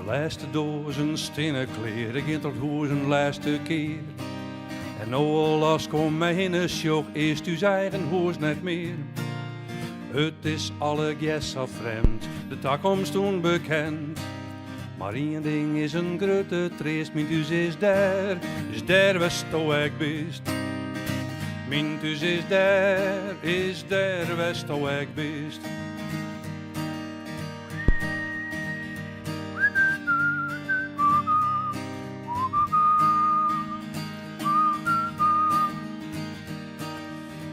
De laatste dozen stenen kleren ging tot hoe een laatste keer. En nou alles komt mij in een shock, is uw eigen hoes net meer. Het is alle gessa vreemd, de toekomst onbekend. Maar één ding is een grote troost, mijn thuis is daar waar sto ik bist. Mijn thuis is daar waar sto ik bist.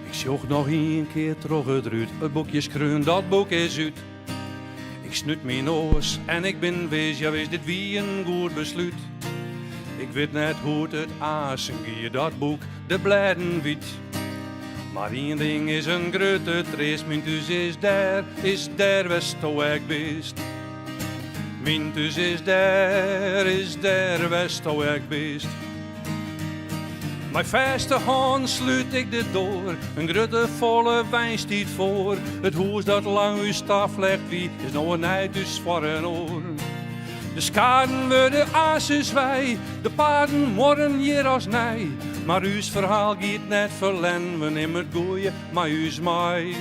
Ik zocht nog een keer terug het ruut, het boekje schreeuwen, dat boek is uit. Ik snut mijn noos en ik ben wees, ja wees dit wie een goed besluit. Ik weet net hoe het aasen gier, dat boek, de bladen wit. Maar één ding is een grote troost, mijn thuis is daar waar sto ik bist. Mijn thuis is daar waar sto ik bist. Mijn vaste hand sluit ik de door, een grote volle wijn stiet voor. Het huis dat lang uw staf legt, wie is nou een nijd dus voor een oor. De skaden worden aasjes wij, de paarden morgen hier als nij. Maar uw verhaal giet net verlen, we nemen het goeie, maar u's mij.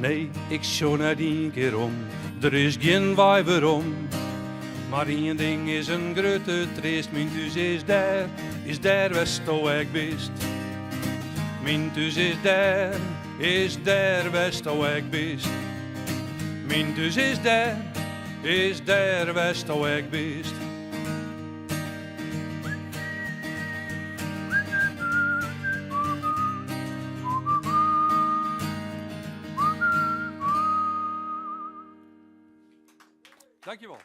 Nee, ik show net één keer om, er is geen waai waarom. Maar één ding is een grote troost, mijn thuis is daar waar sto ik bist. Mijn thuis is daar waar sto ik bist. Mijn thuis is daar waar sto ik bist. Dankjewel.